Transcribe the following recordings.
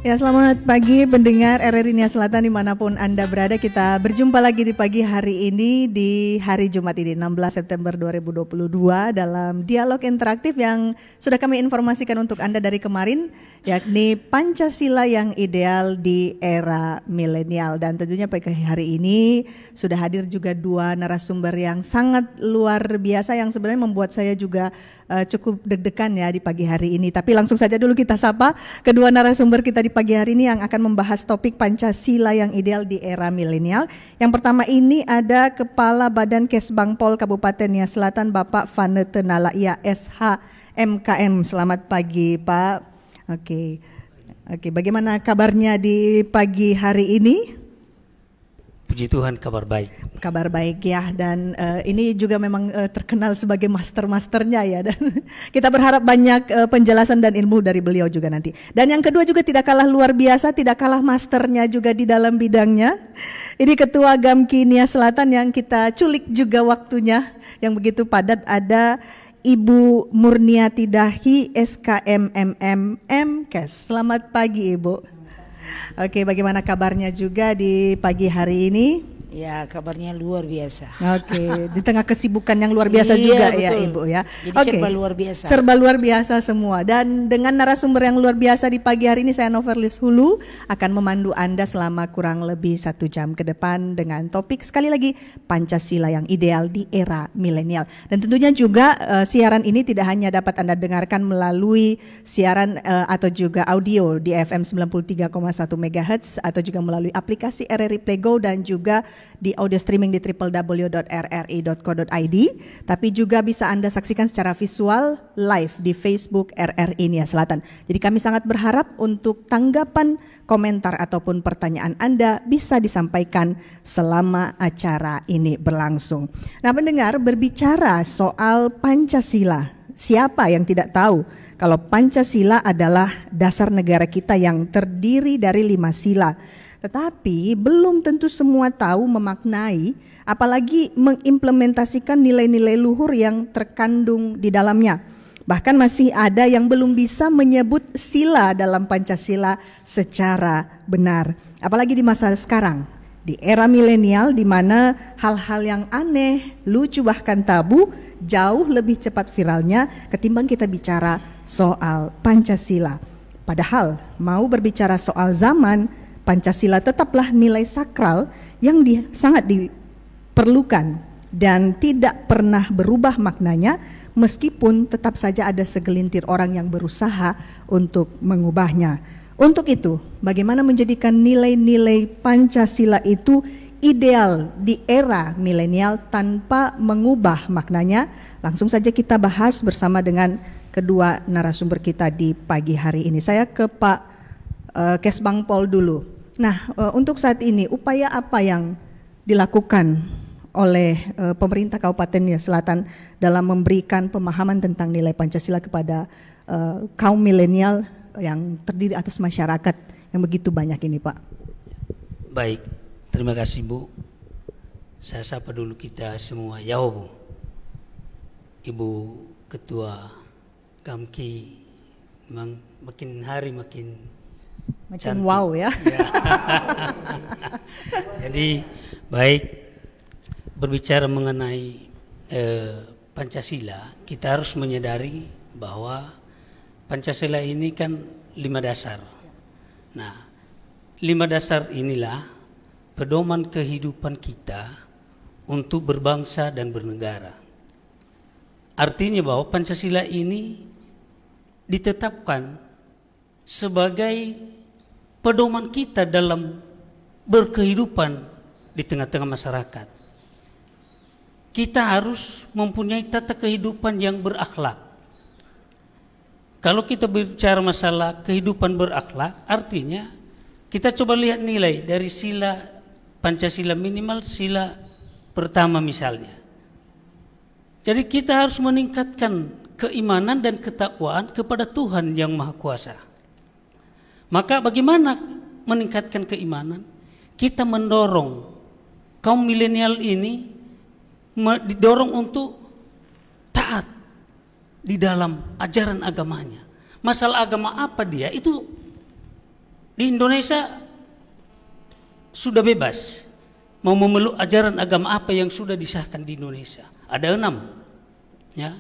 Ya, selamat pagi pendengar RRI Nia Selatan dimanapun Anda berada. Kita berjumpa lagi di pagi hari ini di hari Jumat ini 16 September 2022 dalam dialog interaktif yang sudah kami informasikan untuk Anda dari kemarin, yakni Pancasila yang ideal di era milenial. Dan tentunya pagi hari ini sudah hadir juga dua narasumber yang sangat luar biasa yang sebenarnya membuat saya juga cukup deg-degan ya di pagi hari ini. Tapi langsung saja dulu kita sapa kedua narasumber kita di pagi hari ini yang akan membahas topik Pancasila yang ideal di era milenial. Yang pertama ini ada Kepala Badan Kesbangpol Kabupaten Nia Selatan Bapak Vanete Nalaia SH MKM. Selamat pagi Pak. Oke, bagaimana kabarnya di pagi hari ini? Puji Tuhan, kabar baik. Kabar baik ya, dan ini juga memang terkenal sebagai master-masternya ya, dan kita berharap banyak penjelasan dan ilmu dari beliau juga nanti. Dan yang kedua juga tidak kalah luar biasa, tidak kalah masternya juga di dalam bidangnya. Ini Ketua Gamki Nia Selatan yang kita culik juga waktunya, yang begitu padat, ada Ibu Murniati Dahi SKM MM MKes. Selamat pagi Ibu. Oke, bagaimana kabarnya juga di pagi hari ini? Ya, kabarnya luar biasa. Oke, di tengah kesibukan yang luar biasa juga betul. Ya Ibu ya. Jadi serba luar biasa. Serba luar biasa semua. Dan dengan narasumber yang luar biasa di pagi hari ini, saya Noverlis Hulu akan memandu Anda selama kurang lebih 1 jam ke depan dengan topik sekali lagi Pancasila yang ideal di era milenial. Dan tentunya juga siaran ini tidak hanya dapat Anda dengarkan melalui siaran atau juga audio di FM 93,1 MHz atau juga melalui aplikasi RRI Play Go dan juga di audio streaming di www.rri.co.id, tapi juga bisa Anda saksikan secara visual live di Facebook RRI Nia Selatan. Jadi kami sangat berharap untuk tanggapan, komentar ataupun pertanyaan Anda bisa disampaikan selama acara ini berlangsung. Nah, pendengar, berbicara soal Pancasila, siapa yang tidak tahu kalau Pancasila adalah dasar negara kita yang terdiri dari 5 sila. Tetapi belum tentu semua tahu memaknai, apalagi mengimplementasikan nilai-nilai luhur yang terkandung di dalamnya. Bahkan masih ada yang belum bisa menyebut sila dalam Pancasila secara benar. Apalagi di masa sekarang, di era milenial di mana hal-hal yang aneh, lucu bahkan tabu jauh lebih cepat viralnya ketimbang kita bicara soal Pancasila. Padahal mau berbicara soal zaman, Pancasila tetaplah nilai sakral yang sangat diperlukan dan tidak pernah berubah maknanya, meskipun tetap saja ada segelintir orang yang berusaha untuk mengubahnya. Untuk itu, bagaimana menjadikan nilai-nilai Pancasila itu ideal di era milenial tanpa mengubah maknanya? Langsung saja kita bahas bersama dengan kedua narasumber kita di pagi hari ini. Saya ke Pak Kesbangpol dulu. Nah, untuk saat ini upaya apa yang dilakukan oleh pemerintah Kabupaten Nia Selatan dalam memberikan pemahaman tentang nilai Pancasila kepada kaum milenial yang terdiri atas masyarakat yang begitu banyak ini, Pak? Baik, terima kasih Bu. Saya sapa dulu kita semua. Ya Bu, Ibu Ketua Gamki, memang makin hari makin macam wow ya. Jadi baik, berbicara mengenai Pancasila, kita harus menyadari bahwa Pancasila ini kan 5 dasar. Nah, 5 dasar inilah pedoman kehidupan kita untuk berbangsa dan bernegara. Artinya bahwa Pancasila ini ditetapkan sebagai pedoman kita dalam berkehidupan di tengah-tengah masyarakat. Kita harus mempunyai tata kehidupan yang berakhlak. Kalau kita bicara masalah kehidupan berakhlak, artinya kita coba lihat nilai dari sila Pancasila, minimal sila pertama misalnya. Jadi kita harus meningkatkan keimanan dan ketakwaan kepada Tuhan yang Maha Kuasa. Maka bagaimana meningkatkan keimanan? Kita mendorong kaum milenial ini didorong untuk taat di dalam ajaran agamanya. Masalah agama apa dia, itu di Indonesia sudah bebas mau memeluk ajaran agama apa yang sudah disahkan di Indonesia. Ada 6. Ya.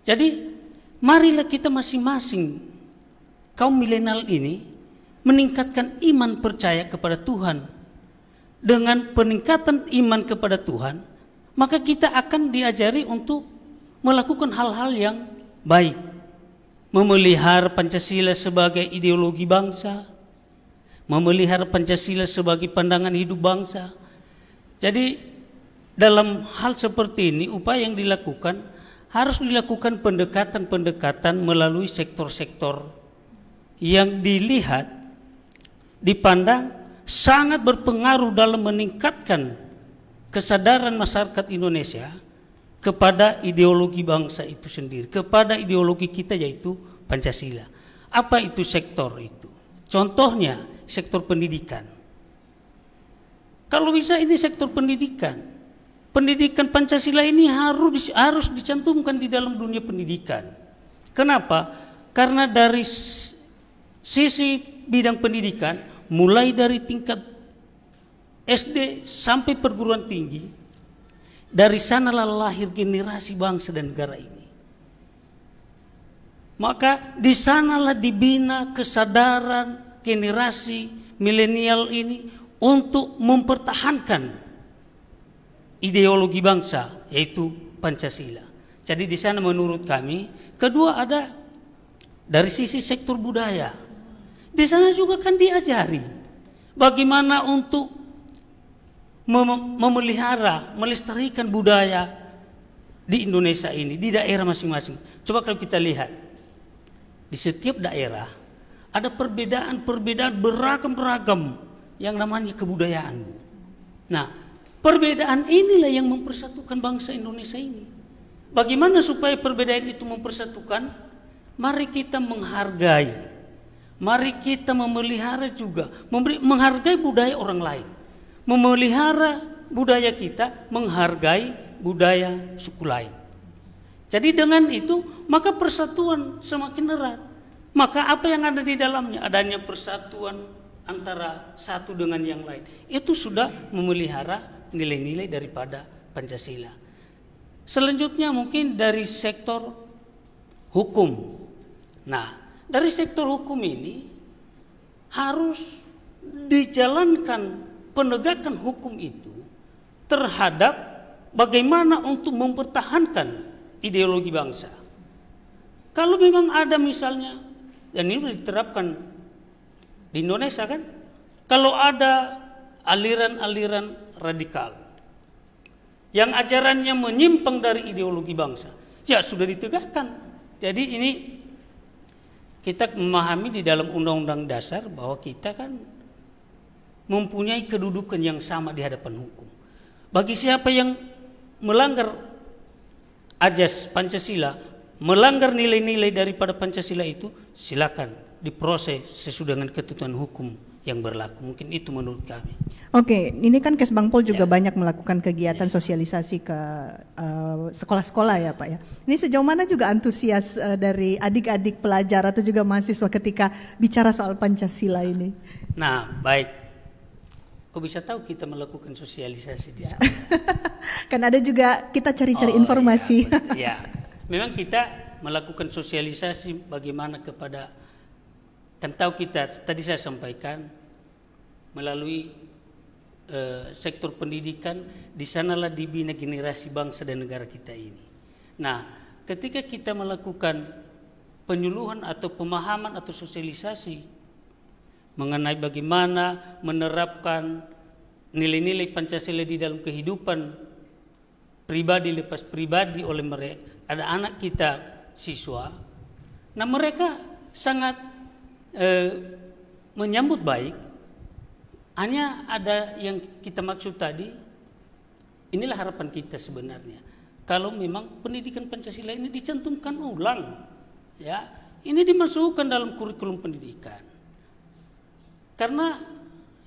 Jadi marilah kita masing-masing kaum milenial ini meningkatkan iman percaya kepada Tuhan. Dengan peningkatan iman kepada Tuhan, maka kita akan diajari untuk melakukan hal-hal yang baik. Memelihara Pancasila sebagai ideologi bangsa, memelihara Pancasila sebagai pandangan hidup bangsa. Jadi dalam hal seperti ini upaya yang dilakukan harus dilakukan pendekatan-pendekatan melalui sektor-sektor yang dilihat, dipandang sangat berpengaruh dalam meningkatkan kesadaran masyarakat Indonesia kepada ideologi bangsa itu sendiri, kepada ideologi kita yaitu Pancasila. Apa itu sektor itu? Contohnya sektor pendidikan. Kalau bisa ini sektor pendidikan. Pendidikan Pancasila ini harus dicantumkan di dalam dunia pendidikan. Kenapa? Karena dari sisi bidang pendidikan, mulai dari tingkat SD sampai perguruan tinggi, dari sanalah lahir generasi bangsa dan negara ini. Maka di sanalah dibina kesadaran generasi milenial ini untuk mempertahankan ideologi bangsa yaitu Pancasila. Jadi di sana menurut kami, kedua ada dari sisi sektor budaya. Di sana juga kan diajari bagaimana untuk memelihara, melestarikan budaya di Indonesia ini, di daerah masing-masing. Coba kalau kita lihat, di setiap daerah ada perbedaan-perbedaan beragam-ragam yang namanya kebudayaan, Bu. Nah, perbedaan inilah yang mempersatukan bangsa Indonesia ini. Bagaimana supaya perbedaan itu mempersatukan? Mari kita menghargai, mari kita memelihara juga, menghargai budaya orang lain, memelihara budaya kita, menghargai budaya suku lain. Jadi dengan itu maka persatuan semakin erat. Maka apa yang ada di dalamnya? Adanya persatuan antara satu dengan yang lain. Itu sudah memelihara nilai-nilai daripada Pancasila. Selanjutnya mungkin dari sektor hukum. Nah, dari sektor hukum ini harus dijalankan penegakan hukum itu terhadap bagaimana untuk mempertahankan ideologi bangsa. Kalau memang ada misalnya, dan ini sudah diterapkan di Indonesia kan, kalau ada aliran-aliran radikal yang ajarannya menyimpang dari ideologi bangsa, ya sudah ditegakkan. Jadi ini kita memahami di dalam Undang-Undang Dasar bahwa kita kan mempunyai kedudukan yang sama di hadapan hukum. Bagi siapa yang melanggar ajas Pancasila, melanggar nilai-nilai daripada Pancasila itu, silakan diproses sesuai dengan ketentuan hukum yang berlaku. Mungkin itu menurut kami. Oke, ini kan Kesbangpol juga banyak melakukan kegiatan sosialisasi ke sekolah-sekolah ya Pak ya. Ini sejauh mana juga antusias dari adik-adik pelajar atau juga mahasiswa ketika bicara soal Pancasila ini? Nah, baik. Kok bisa tahu kita melakukan sosialisasi di sekolah? Kan ada juga kita cari-cari informasi. Ya, memang kita melakukan sosialisasi bagaimana kepada, kan tahu kita tadi saya sampaikan melalui sektor pendidikan, di sanalah dibina generasi bangsa dan negara kita ini. Nah, ketika kita melakukan penyuluhan atau pemahaman atau sosialisasi mengenai bagaimana menerapkan nilai-nilai Pancasila di dalam kehidupan pribadi lepas pribadi oleh mereka, ada anak kita siswa, nah mereka sangat menyambut baik. Hanya ada yang kita maksud tadi, inilah harapan kita sebenarnya. Kalau memang pendidikan Pancasila ini dicantumkan ulang, ya, ini dimasukkan dalam kurikulum pendidikan. Karena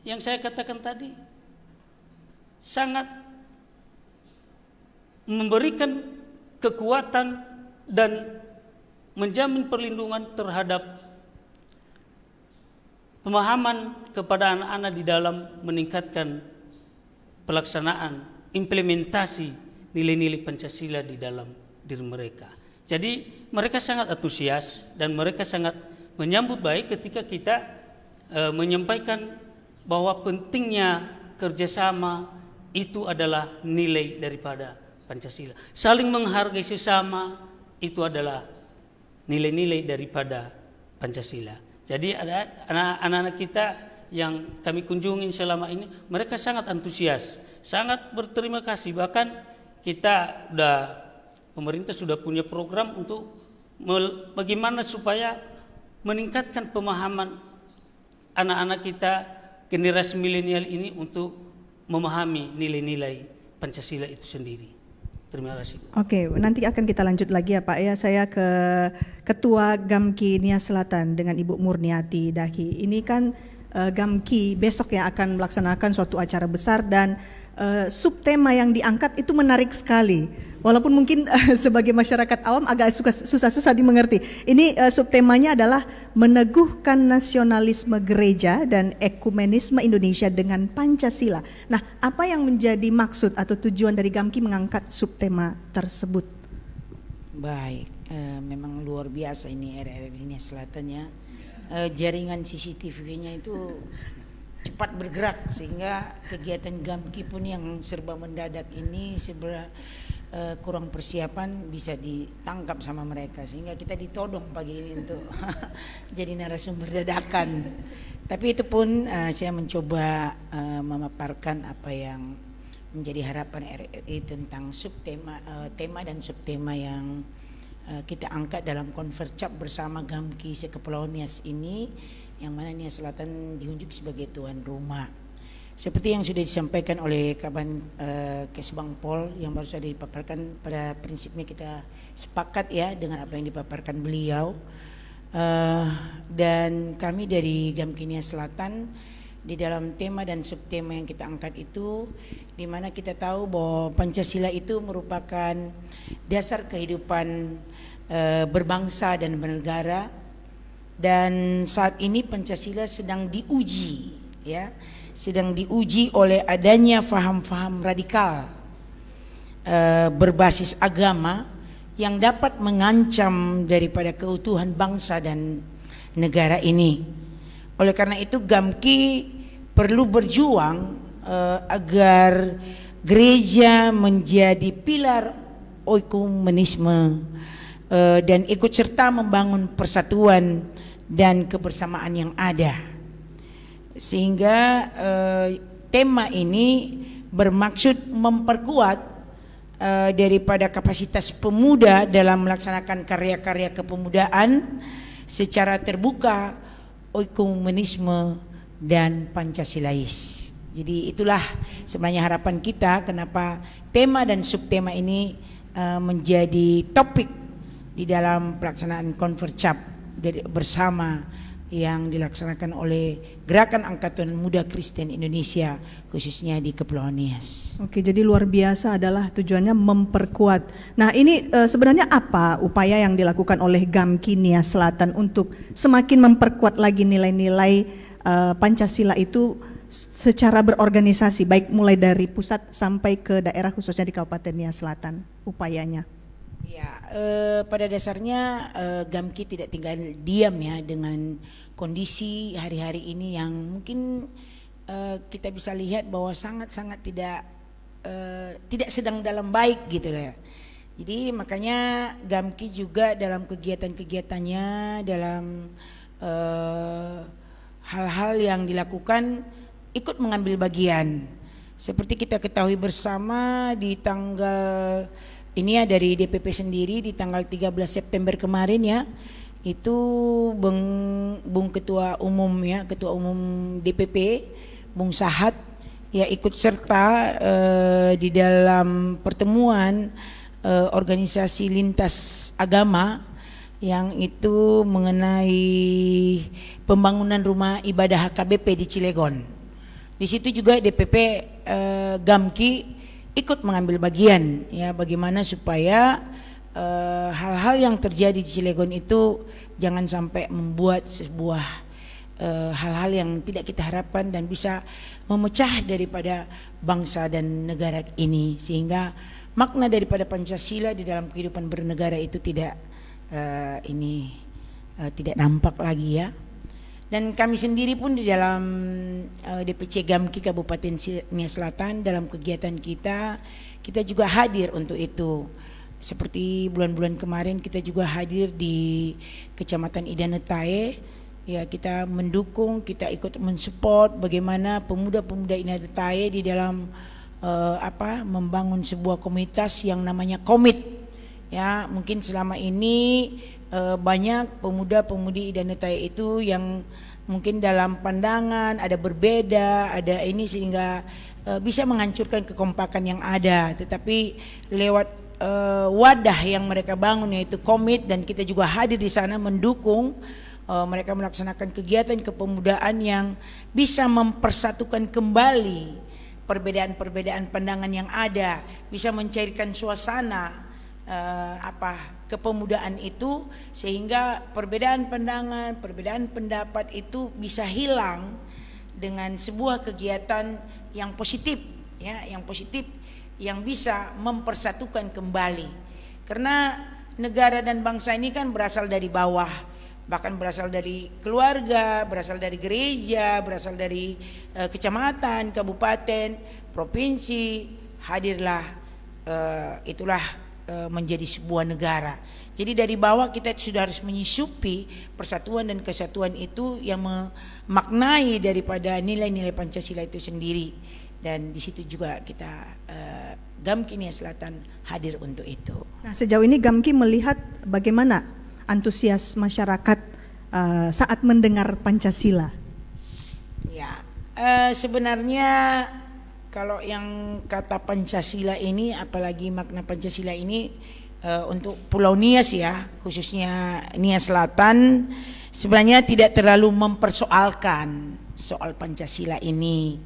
yang saya katakan tadi sangat memberikan kekuatan dan menjamin perlindungan terhadap pemahaman kepada anak-anak di dalam meningkatkan pelaksanaan implementasi nilai-nilai Pancasila di dalam diri mereka. Jadi mereka sangat antusias dan mereka sangat menyambut baik ketika kita menyampaikan bahwa pentingnya kerjasama itu adalah nilai daripada Pancasila. Saling menghargai sesama itu adalah nilai-nilai daripada Pancasila. Jadi ada anak-anak kita yang kami kunjungi selama ini, mereka sangat antusias, sangat berterima kasih. Bahkan pemerintah sudah punya program untuk bagaimana supaya meningkatkan pemahaman anak-anak kita generasi milenial ini untuk memahami nilai-nilai Pancasila itu sendiri. Terima kasih. Oke, nanti akan kita lanjut lagi ya Pak ya. Saya ke Ketua Gamki Nias Selatan dengan Ibu Murniati Dahi. Ini kan Gamki besok yang akan melaksanakan suatu acara besar dan subtema yang diangkat itu menarik sekali. Walaupun mungkin sebagai masyarakat awam agak susah-susah dimengerti. Ini subtemanya adalah meneguhkan nasionalisme gereja dan ekumenisme Indonesia dengan Pancasila. Nah, apa yang menjadi maksud atau tujuan dari Gamki mengangkat subtema tersebut? Baik, memang luar biasa ini RRI Nias Selatan ya. Jaringan CCTV-nya itu cepat bergerak sehingga kegiatan Gamki pun yang serba mendadak ini kurang persiapan bisa ditangkap sama mereka sehingga kita ditodong pagi ini untuk jadi narasumber dadakan. Tapi itu pun saya mencoba memaparkan apa yang menjadi harapan RRI tentang tema dan subtema yang kita angkat dalam Konfercap bersama Gamki se-Kepulauan Nias ini, yang mana Nias Selatan diunjuk sebagai tuan rumah. Seperti yang sudah disampaikan oleh Kaban Kesbang Pol yang baru saja dipaparkan, pada prinsipnya kita sepakat ya dengan apa yang dipaparkan beliau, dan kami dari Gamki Nias Selatan di dalam tema dan subtema yang kita angkat itu, di mana kita tahu bahwa Pancasila itu merupakan dasar kehidupan berbangsa dan bernegara, dan saat ini Pancasila sedang diuji ya, sedang diuji oleh adanya faham-faham radikal berbasis agama yang dapat mengancam daripada keutuhan bangsa dan negara ini. Oleh karena itu Gamki perlu berjuang agar gereja menjadi pilar ekumenisme dan ikut serta membangun persatuan dan kebersamaan yang ada. Sehingga tema ini bermaksud memperkuat daripada kapasitas pemuda dalam melaksanakan karya-karya kepemudaan secara terbuka, ekumenisme dan Pancasilais. Jadi itulah sebenarnya harapan kita kenapa tema dan subtema ini menjadi topik di dalam pelaksanaan Konfercap bersama yang dilaksanakan oleh Gerakan Angkatan Muda Kristen Indonesia, khususnya di Kepulauan Nias. Oke, jadi luar biasa adalah tujuannya memperkuat. Nah, ini sebenarnya apa upaya yang dilakukan oleh Gamki Nias Selatan untuk semakin memperkuat lagi nilai-nilai Pancasila itu secara berorganisasi, baik mulai dari pusat sampai ke daerah khususnya di Kabupaten Nias Selatan, upayanya? Ya, pada dasarnya Gamki tidak tinggal diam ya dengan kondisi hari-hari ini yang mungkin kita bisa lihat bahwa sangat-sangat tidak sedang dalam baik gitu ya. Jadi makanya Gamki juga dalam kegiatan-kegiatannya, dalam hal-hal yang dilakukan ikut mengambil bagian. Seperti kita ketahui bersama di tanggal ini ya, dari DPP sendiri di tanggal 13 September kemarin ya, itu Bung Ketua Umum ya, Ketua Umum DPP Bung Sahat ya ikut serta di dalam pertemuan organisasi lintas agama yang itu mengenai pembangunan rumah ibadah HKBP di Cilegon. Di situ juga DPP Gamki ikut mengambil bagian ya, bagaimana supaya hal-hal yang terjadi di Cilegon itu jangan sampai membuat sebuah hal-hal yang tidak kita harapkan dan bisa memecah daripada bangsa dan negara ini, sehingga makna daripada Pancasila di dalam kehidupan bernegara itu tidak tidak nampak lagi ya. Dan kami sendiri pun di dalam DPC Gamki Kabupaten Nias Selatan, dalam kegiatan kita juga hadir untuk itu. Seperti bulan-bulan kemarin kita juga hadir di Kecamatan Idanetae, ya kita mendukung, kita ikut mensupport bagaimana pemuda-pemuda Idanetae di dalam membangun sebuah komunitas yang namanya Komit. Ya, mungkin selama ini banyak pemuda-pemudi Idanetae itu yang mungkin dalam pandangan ada berbeda, ada ini, sehingga bisa menghancurkan kekompakan yang ada. Tetapi lewat wadah yang mereka bangun, yaitu Komit, dan kita juga hadir di sana mendukung mereka melaksanakan kegiatan kepemudaan yang bisa mempersatukan kembali perbedaan-perbedaan pandangan yang ada, bisa mencairkan suasana kepemudaan itu, sehingga perbedaan pandangan, perbedaan pendapat itu bisa hilang dengan sebuah kegiatan yang positif, ya, yang positif, yang bisa mempersatukan kembali. Karena negara dan bangsa ini kan berasal dari bawah, bahkan berasal dari keluarga, berasal dari gereja, berasal dari kecamatan, kabupaten, provinsi. Hadirlah itulah menjadi sebuah negara. Jadi dari bawah kita sudah harus menyusupi persatuan dan kesatuan itu yang memaknai daripada nilai-nilai Pancasila itu sendiri. Dan di situ juga kita Gamki Nias Selatan hadir untuk itu. Nah, sejauh ini Gamki melihat bagaimana antusias masyarakat saat mendengar Pancasila? Ya, sebenarnya kalau yang kata Pancasila ini, apalagi makna Pancasila ini untuk Pulau Nias ya, khususnya Nias Selatan, sebenarnya tidak terlalu mempersoalkan soal Pancasila ini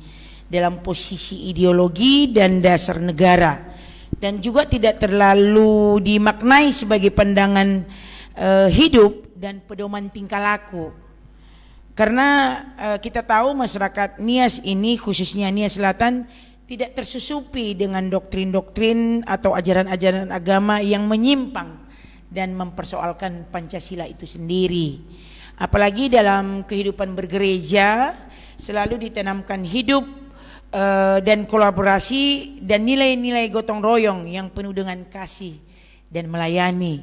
dalam posisi ideologi dan dasar negara, dan juga tidak terlalu dimaknai sebagai pandangan hidup dan pedoman tingkah laku. Karena kita tahu masyarakat Nias ini, khususnya Nias Selatan, tidak tersusupi dengan doktrin-doktrin atau ajaran-ajaran agama yang menyimpang dan mempersoalkan Pancasila itu sendiri. Apalagi dalam kehidupan bergereja selalu ditanamkan hidup dan kolaborasi dan nilai-nilai gotong royong yang penuh dengan kasih dan melayani.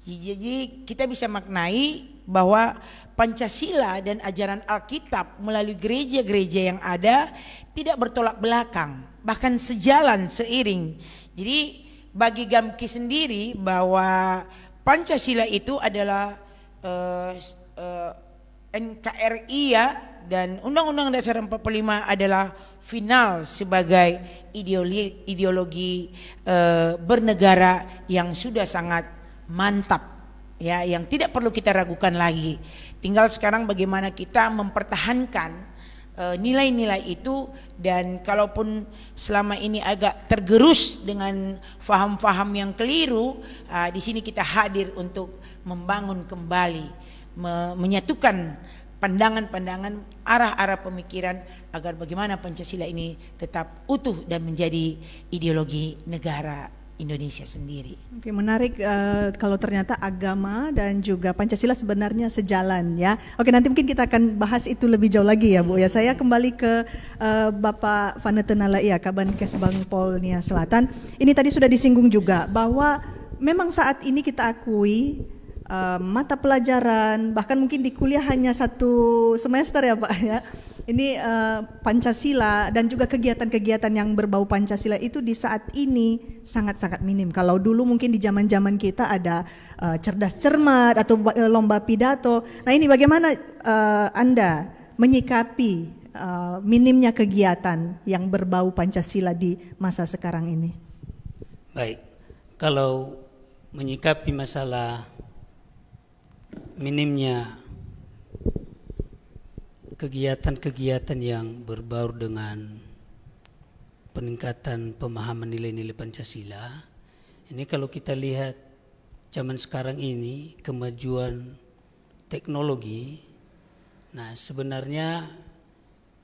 Jadi kita bisa maknai bahwa Pancasila dan ajaran Alkitab melalui gereja-gereja yang ada tidak bertolak belakang, bahkan sejalan, seiring. Jadi bagi Gamki sendiri bahwa Pancasila itu adalah NKRI ya, dan Undang-Undang Dasar 45 adalah final sebagai ideologi bernegara yang sudah sangat mantap ya, yang tidak perlu kita ragukan lagi. Tinggal sekarang bagaimana kita mempertahankan nilai-nilai itu, dan kalaupun selama ini agak tergerus dengan faham-faham yang keliru, di sini kita hadir untuk membangun kembali, menyatukan pandangan-pandangan, arah-arah pemikiran agar bagaimana Pancasila ini tetap utuh dan menjadi ideologi negara Indonesia sendiri. Oke, menarik kalau ternyata agama dan juga Pancasila sebenarnya sejalan ya. Oke, nanti mungkin kita akan bahas itu lebih jauh lagi ya Bu ya. Saya kembali ke Bapak Vanetenalaia, Kabankes Bangpol Nias Selatan. Ini tadi sudah disinggung juga bahwa memang saat ini kita akui mata pelajaran, bahkan mungkin di kuliah hanya 1 semester ya Pak ya. Ini Pancasila dan juga kegiatan-kegiatan yang berbau Pancasila itu di saat ini sangat-sangat minim. Kalau dulu mungkin di zaman-zaman kita ada cerdas cermat atau lomba pidato. Nah ini bagaimana Anda menyikapi minimnya kegiatan yang berbau Pancasila di masa sekarang ini? Baik, kalau menyikapi masalah minimnya kegiatan-kegiatan yang berbaur dengan peningkatan pemahaman nilai-nilai Pancasila, ini kalau kita lihat zaman sekarang ini, kemajuan teknologi Nah, sebenarnya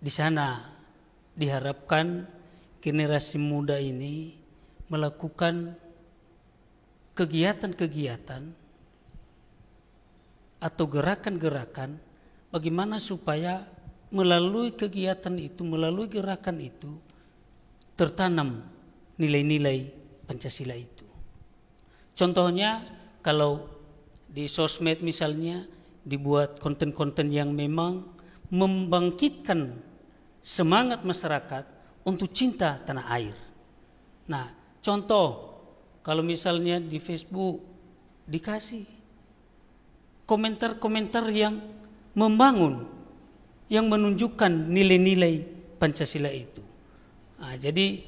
di sana diharapkan generasi muda ini melakukan kegiatan-kegiatan atau gerakan-gerakan bagaimana supaya melalui kegiatan itu, melalui gerakan itu tertanam nilai-nilai Pancasila itu. Contohnya kalau di sosmed misalnya dibuat konten-konten yang memang membangkitkan semangat masyarakat untuk cinta tanah air. Nah, contoh kalau misalnya di Facebook dikasih komentar-komentar yang membangun, yang menunjukkan nilai-nilai Pancasila itu. Nah, jadi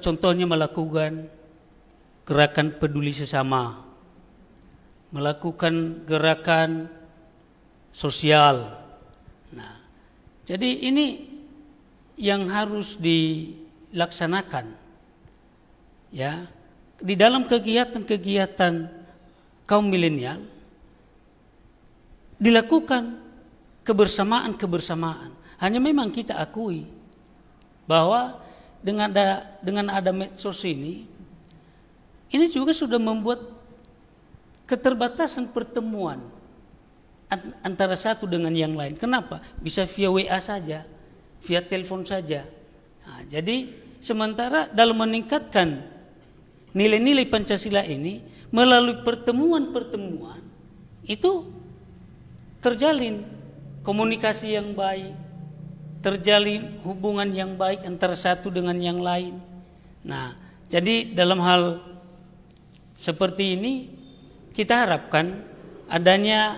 contohnya melakukan gerakan peduli sesama, melakukan gerakan sosial. Nah, jadi ini yang harus dilaksanakan, ya, di dalam kegiatan-kegiatan kaum milenial dilakukan kebersamaan. Hanya memang kita akui bahwa dengan ada medsos ini juga sudah membuat keterbatasan pertemuan antara satu dengan yang lain. Kenapa? Bisa via WA saja, via telepon saja. Nah, jadi sementara dalam meningkatkan nilai-nilai Pancasila ini melalui pertemuan-pertemuan itu terjalin komunikasi yang baik, terjalin hubungan yang baik antara satu dengan yang lain. Nah, jadi dalam hal seperti ini kita harapkan adanya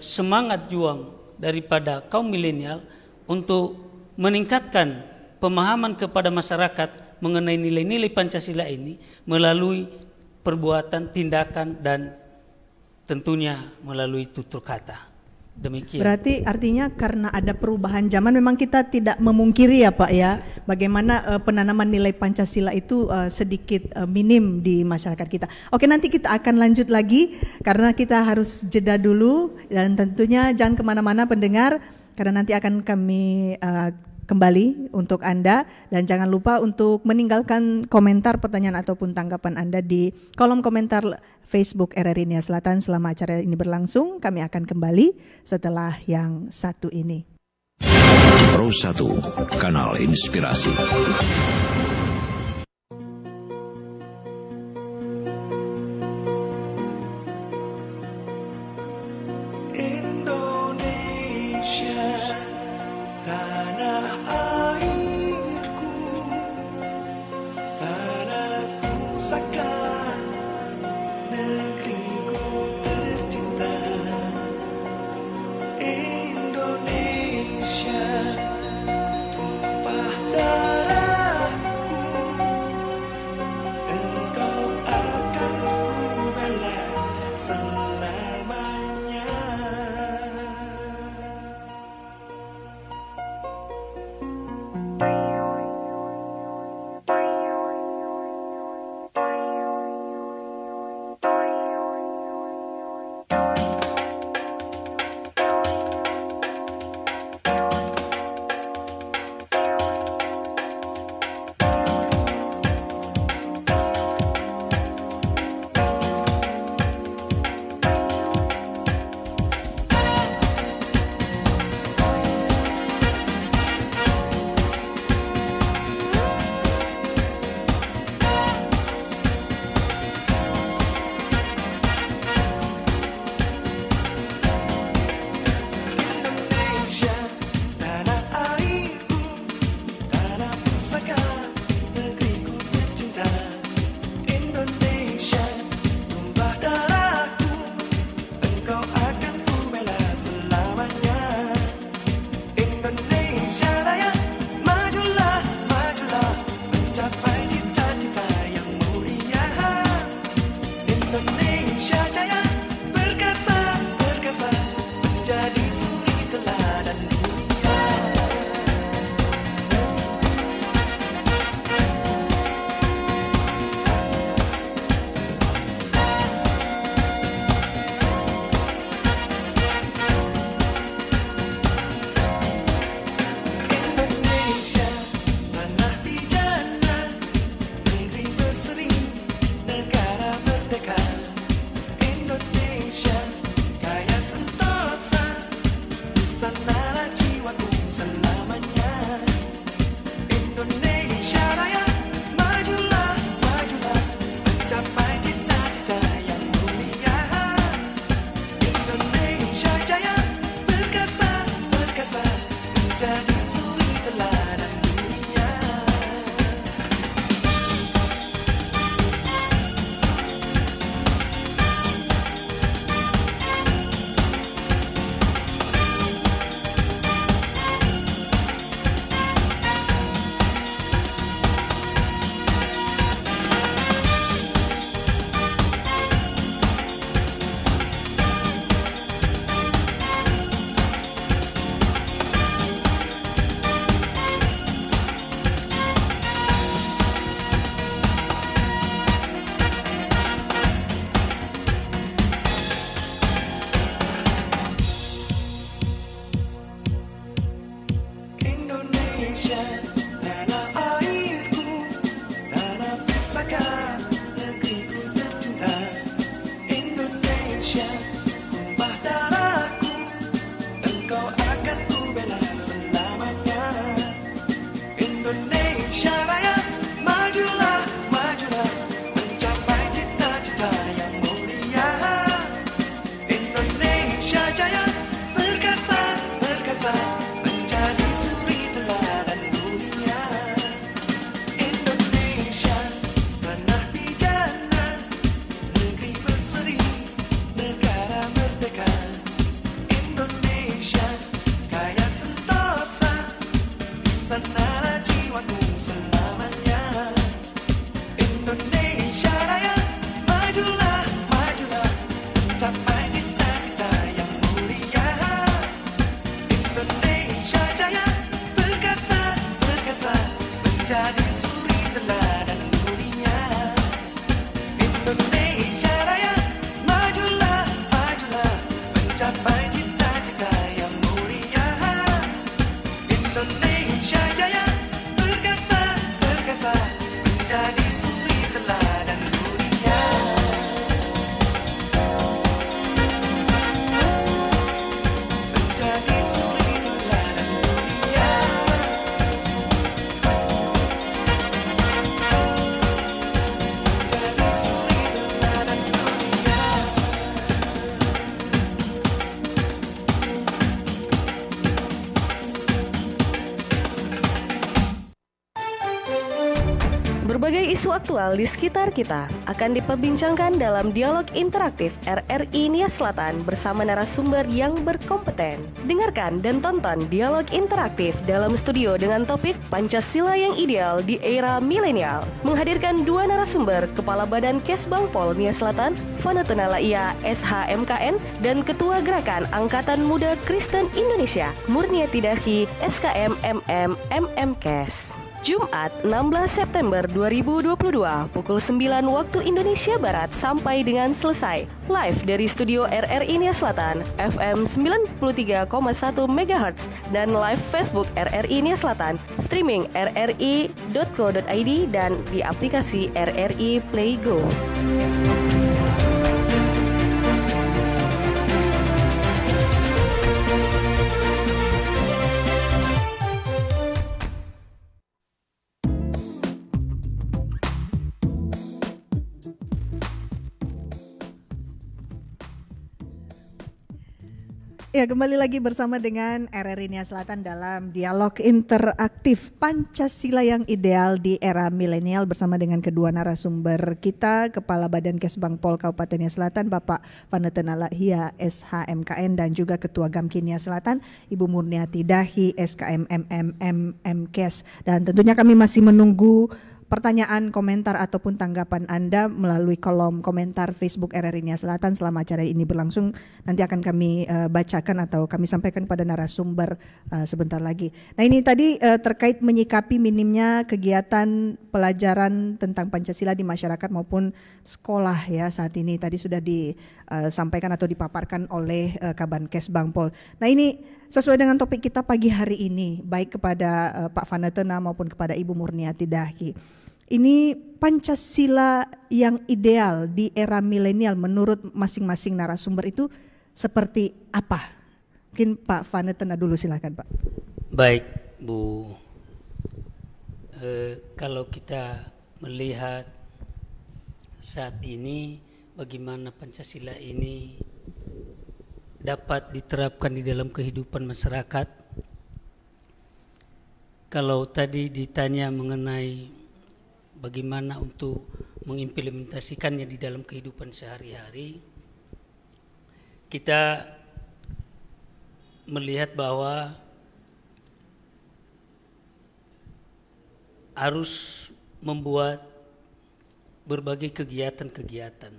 semangat juang daripada kaum milenial untuk meningkatkan pemahaman kepada masyarakat mengenai nilai-nilai Pancasila ini melalui perbuatan, tindakan, dan tentunya melalui tutur kata. Demikian. Berarti artinya karena ada perubahan zaman memang kita tidak memungkiri ya Pak ya, bagaimana penanaman nilai Pancasila itu sedikit minim di masyarakat kita. Oke, nanti kita akan lanjut lagi karena kita harus jeda dulu, dan tentunya jangan kemana-mana pendengar karena nanti akan kami kembali untuk Anda, dan jangan lupa untuk meninggalkan komentar, pertanyaan ataupun tanggapan Anda di kolom komentar Facebook RRI Nia Selatan selama acara ini berlangsung. Kami akan kembali setelah yang satu ini. Pro 1, Kanal Inspirasi. Isu aktual di sekitar kita akan diperbincangkan dalam dialog interaktif RRI Nia Selatan bersama narasumber yang berkompeten. Dengarkan dan tonton dialog interaktif dalam studio dengan topik Pancasila yang ideal di era milenial. Menghadirkan dua narasumber, Kepala Badan Kesbang Pol Nia Selatan, Vanatena Laia SHMKN, dan Ketua Gerakan Angkatan Muda Kristen Indonesia, Murniati Dahi SKM MM MMKes. Jumat 16 September 2022 pukul 9 waktu Indonesia Barat sampai dengan selesai. Live dari studio RRI Nia Selatan FM 93,1 MHz dan live Facebook RRI Nia Selatan, streaming rri.co.id dan di aplikasi RRI Play Go. Ya, kembali lagi bersama dengan RRI Nia Selatan dalam dialog interaktif Pancasila yang ideal di era milenial bersama dengan kedua narasumber kita, Kepala Badan Kesbang Pol Kabupaten Nia Selatan Bapak Vanatena Laia SHMKN dan juga Ketua Gamki Nia Selatan Ibu Murniati Dahi SKM MMKes. Dan tentunya kami masih menunggu pertanyaan, komentar ataupun tanggapan Anda melalui kolom komentar Facebook RRI Nia Selatan selama acara ini berlangsung. Nanti akan kami bacakan atau kami sampaikan kepada narasumber sebentar lagi. Nah, ini tadi terkait menyikapi minimnya kegiatan pelajaran tentang Pancasila di masyarakat maupun sekolah ya saat ini. Tadi sudah disampaikan atau dipaparkan oleh Kabankes Bangpol. Nah, ini sesuai dengan topik kita pagi hari ini, baik kepada Pak Vanatena maupun kepada Ibu Murniati Dahi. Ini Pancasila yang ideal di era milenial menurut masing-masing narasumber itu seperti apa? Mungkin Pak Vanatena dulu, silakan Pak. Baik Bu, kalau kita melihat saat ini bagaimana Pancasila ini dapat diterapkan di dalam kehidupan masyarakat. Kalau tadi ditanya mengenai bagaimana untuk mengimplementasikannya di dalam kehidupan sehari-hari, kita melihat bahwa harus membuat berbagai kegiatan-kegiatan.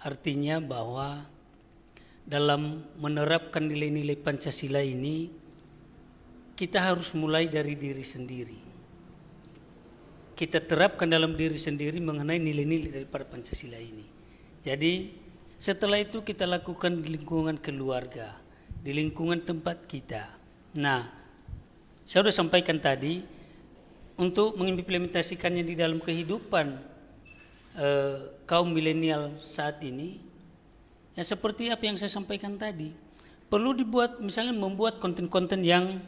Artinya bahwa dalam menerapkan nilai-nilai Pancasila ini, kita harus mulai dari diri sendiri. Kita terapkan dalam diri sendiri mengenai nilai-nilai daripada Pancasila ini. Jadi setelah itu kita lakukan di lingkungan keluarga, di lingkungan tempat kita. Nah, saya sudah sampaikan tadi, untuk mengimplementasikannya di dalam kehidupan kaum milenial saat ini, ya seperti apa yang saya sampaikan tadi, perlu dibuat, misalnya membuat konten-konten yang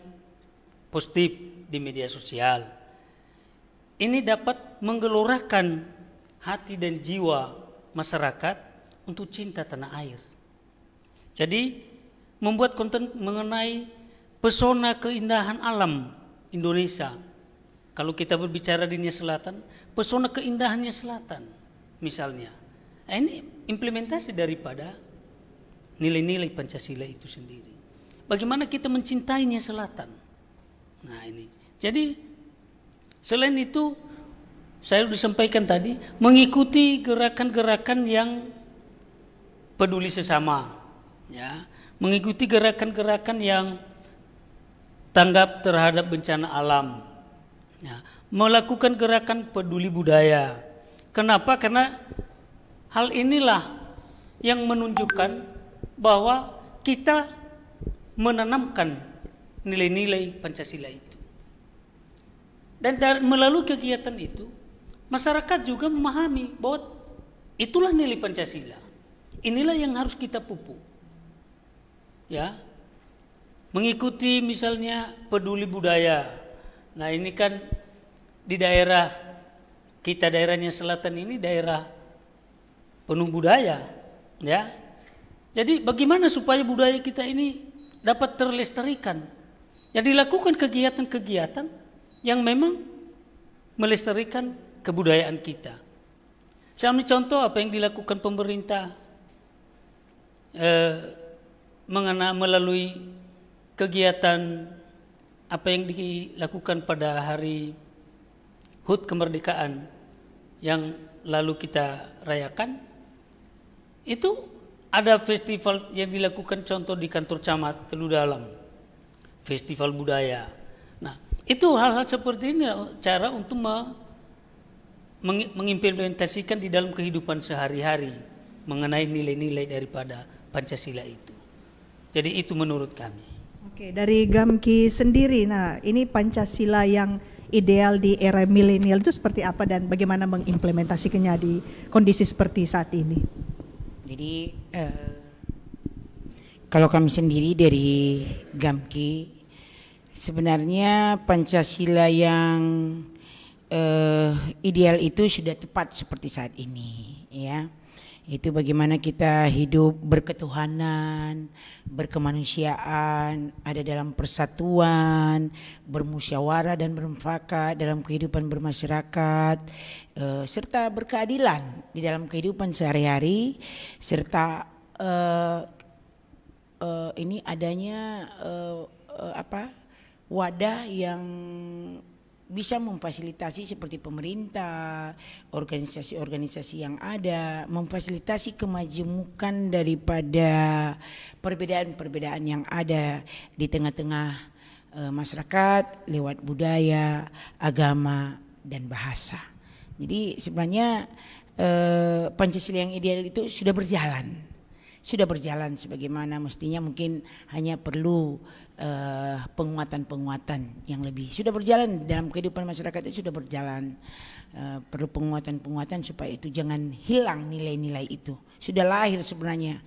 positif di media sosial. Ini dapat menggelorakan hati dan jiwa masyarakat untuk cinta tanah air. Jadi membuat konten mengenai pesona keindahan alam Indonesia. Kalau kita berbicara di Nia Selatan, pesona keindahannya selatan misalnya. Ini implementasi daripada nilai-nilai Pancasila itu sendiri. Bagaimana kita mencintai Nia Selatan. Nah ini, jadi selain itu, saya sudah sampaikan tadi, mengikuti gerakan-gerakan yang peduli sesama, ya, mengikuti gerakan-gerakan yang tanggap terhadap bencana alam, ya, melakukan gerakan peduli budaya. Kenapa? Karena hal inilah yang menunjukkan bahwa kita menanamkan nilai-nilai Pancasila itu. Dan melalui kegiatan itu, masyarakat juga memahami bahwa itulah nilai Pancasila. Inilah yang harus kita pupuk. Ya. Mengikuti misalnya peduli budaya. Nah, ini kan di daerah kita, daerahnya Selatan ini daerah penuh budaya, ya. Jadi bagaimana supaya budaya kita ini dapat terlestarikan? Ya, dilakukan kegiatan-kegiatan yang memang melestarikan kebudayaan kita. Saya ambil contoh apa yang dilakukan pemerintah melalui kegiatan apa yang dilakukan pada hari HUT kemerdekaan yang lalu kita rayakan. Itu ada festival yang dilakukan contoh di kantor camat Telu Dalam, festival budaya. Nah, itu hal-hal seperti ini cara untuk mengimplementasikan di dalam kehidupan sehari-hari mengenai nilai-nilai daripada Pancasila itu. Jadi itu menurut kami. Oke, dari Gamki sendiri, nah ini Pancasila yang ideal di era milenial itu seperti apa dan bagaimana mengimplementasikannya di kondisi seperti saat ini? Jadi kalau kami sendiri dari Gamki, sebenarnya Pancasila yang ideal itu sudah tepat seperti saat ini, ya. Itu bagaimana kita hidup berketuhanan, berkemanusiaan, ada dalam persatuan, bermusyawarah dan bermufakat dalam kehidupan bermasyarakat, serta berkeadilan di dalam kehidupan sehari-hari, serta ini adanya wadah yang bisa memfasilitasi seperti pemerintah, organisasi-organisasi yang ada, memfasilitasi kemajemukan daripada perbedaan-perbedaan yang ada di tengah-tengah masyarakat lewat budaya, agama, dan bahasa. Jadi sebenarnya Pancasila yang ideal itu sudah berjalan sebagaimana mestinya, mungkin hanya perlu penguatan-penguatan yang lebih. Sudah berjalan dalam kehidupan masyarakat itu, sudah berjalan, perlu penguatan-penguatan supaya itu jangan hilang nilai-nilai itu. Sudah lahir sebenarnya,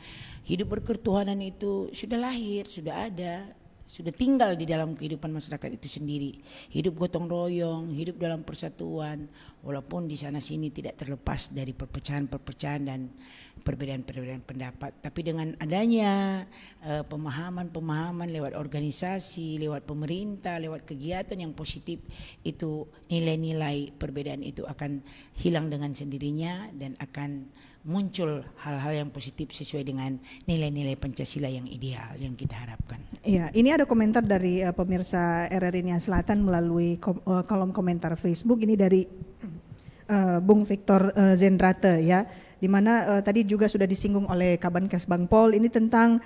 hidup berketuhanan itu sudah lahir, sudah ada, sudah tinggal di dalam kehidupan masyarakat itu sendiri. Hidup gotong royong, hidup dalam persatuan, walaupun di sana sini tidak terlepas dari perpecahan-perpecahan dan perbedaan-perbedaan pendapat. Tapi dengan adanya pemahaman-pemahaman lewat organisasi, lewat pemerintah, lewat kegiatan yang positif, itu nilai-nilai perbedaan itu akan hilang dengan sendirinya dan akan muncul hal-hal yang positif sesuai dengan nilai-nilai Pancasila yang ideal yang kita harapkan. Iya, ini ada komentar dari pemirsa RRI Nia Selatan melalui kolom komentar Facebook. Ini dari Bung Victor Zendrate, ya, di mana tadi juga sudah disinggung oleh Kabankes Bangpol ini tentang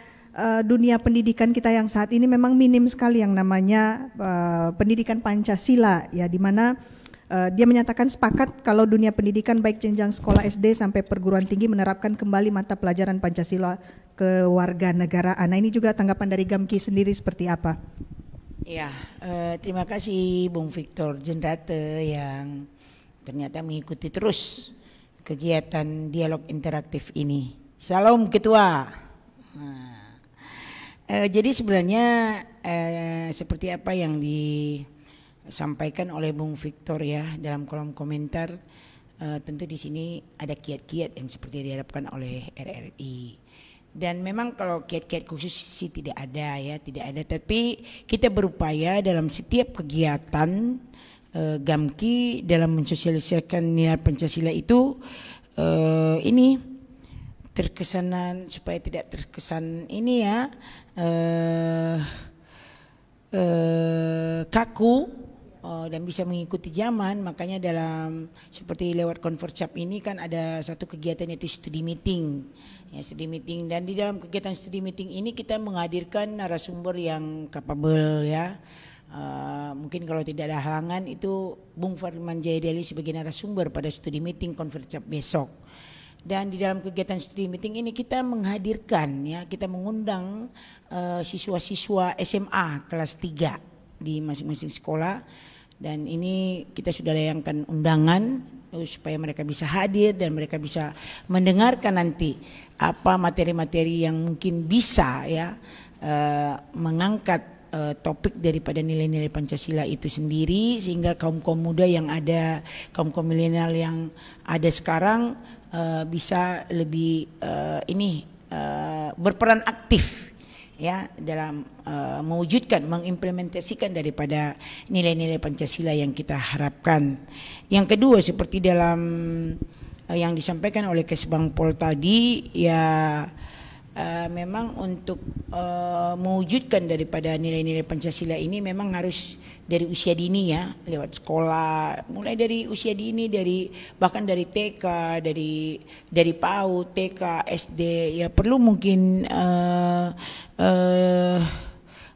dunia pendidikan kita yang saat ini memang minim sekali yang namanya pendidikan Pancasila, ya, di mana dia menyatakan sepakat kalau dunia pendidikan baik jenjang sekolah SD sampai perguruan tinggi menerapkan kembali mata pelajaran Pancasila kewarganegaraan. Nah, ini juga tanggapan dari Gamki sendiri seperti apa? Ya, terima kasih Bung Victor Zendrate yang ternyata mengikuti terus kegiatan dialog interaktif ini. Salam Ketua. Jadi sebenarnya seperti apa yang disampaikan oleh Bung Victor, ya, dalam kolom komentar, tentu di sini ada kiat-kiat yang seperti diharapkan oleh RRI. Dan memang kalau kiat-kiat khusus sih tidak ada, ya, tidak ada. Tapi kita berupaya dalam setiap kegiatan Gamki dalam mensosialisasikan nilai Pancasila itu ini terkesanan supaya tidak terkesan ini, ya, kaku dan bisa mengikuti zaman. Makanya dalam seperti lewat Convercap ini kan ada satu kegiatan yaitu studi meeting, ya, studi meeting, dan di dalam kegiatan studi meeting ini kita menghadirkan narasumber yang capable, ya. Mungkin kalau tidak ada halangan itu Bung Firman Jayadeli sebagai narasumber pada studi meeting Convercap besok. Dan di dalam kegiatan studi meeting ini kita menghadirkan, ya, kita mengundang siswa-siswa SMA kelas 3 di masing-masing sekolah, dan ini kita sudah layangkan undangan supaya mereka bisa hadir dan mereka bisa mendengarkan nanti apa materi-materi yang mungkin bisa, ya, mengangkat topik daripada nilai-nilai Pancasila itu sendiri, sehingga kaum-kaum muda yang ada, kaum-kaum milenial yang ada sekarang bisa lebih berperan aktif, ya dalam mewujudkan, mengimplementasikan daripada nilai-nilai Pancasila yang kita harapkan. Yang kedua, seperti dalam yang disampaikan oleh Kesbangpol tadi, ya memang untuk mewujudkan daripada nilai-nilai Pancasila ini memang harus dari usia dini, ya, lewat sekolah, mulai dari usia dini, bahkan dari TK, dari PAUD, TK, SD, ya perlu mungkin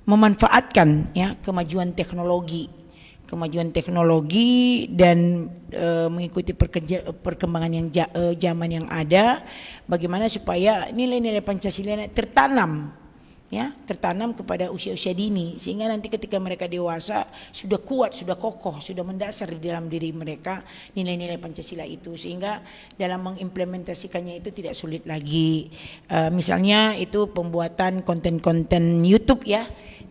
memanfaatkan, ya, kemajuan teknologi dan mengikuti perkembangan yang zaman yang ada, bagaimana supaya nilai-nilai Pancasila tertanam, ya, tertanam kepada usia-usia dini, sehingga nanti ketika mereka dewasa sudah kuat, sudah kokoh, sudah mendasar di dalam diri mereka nilai-nilai Pancasila itu, sehingga dalam mengimplementasikannya itu tidak sulit lagi. Misalnya itu pembuatan konten-konten YouTube, ya,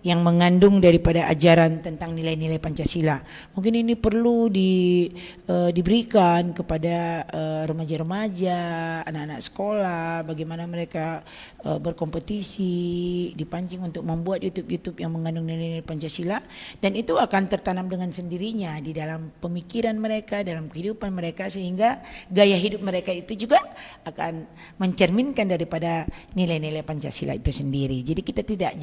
yang mengandung daripada ajaran tentang nilai-nilai Pancasila. Mungkin ini perlu diberikan kepada remaja-remaja, anak-anak sekolah, bagaimana mereka berkompetisi, dipancing untuk membuat YouTube yang mengandung nilai-nilai Pancasila, dan itu akan tertanam dengan sendirinya di dalam pemikiran mereka, dalam kehidupan mereka, sehingga gaya hidup mereka itu juga akan mencerminkan daripada nilai-nilai Pancasila itu sendiri. Jadi kita tidak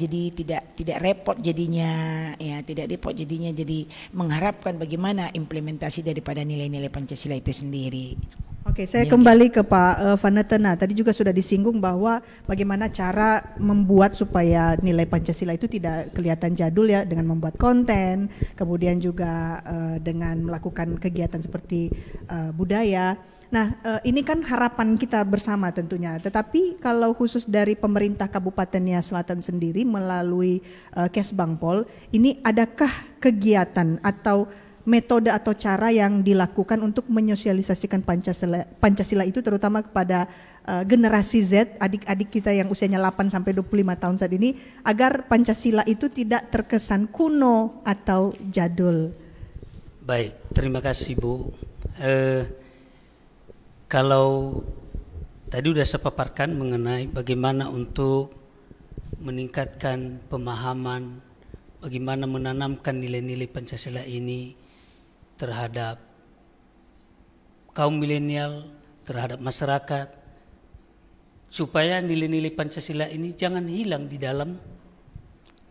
repot jadinya, ya, tidak repot jadinya, jadi mengharapkan bagaimana implementasi daripada nilai-nilai Pancasila itu sendiri. Oke, saya kembali ke Pak Vanetena. Tadi juga sudah disinggung bahwa bagaimana cara membuat supaya nilai Pancasila itu tidak kelihatan jadul, ya, dengan membuat konten, kemudian juga dengan melakukan kegiatan seperti budaya. Nah, ini kan harapan kita bersama tentunya. Tetapi kalau khusus dari pemerintah Kabupaten Nia Selatan sendiri melalui Kesbangpol, ini adakah kegiatan atau metode atau cara yang dilakukan untuk menyosialisasikan Pancasila itu terutama kepada generasi Z, adik-adik kita yang usianya 8 sampai 25 tahun saat ini, agar Pancasila itu tidak terkesan kuno atau jadul? Baik, terima kasih Bu. Kalau tadi sudah saya paparkan mengenai bagaimana untuk meningkatkan pemahaman, bagaimana menanamkan nilai-nilai Pancasila ini terhadap kaum milenial, terhadap masyarakat, supaya nilai-nilai Pancasila ini jangan hilang di dalam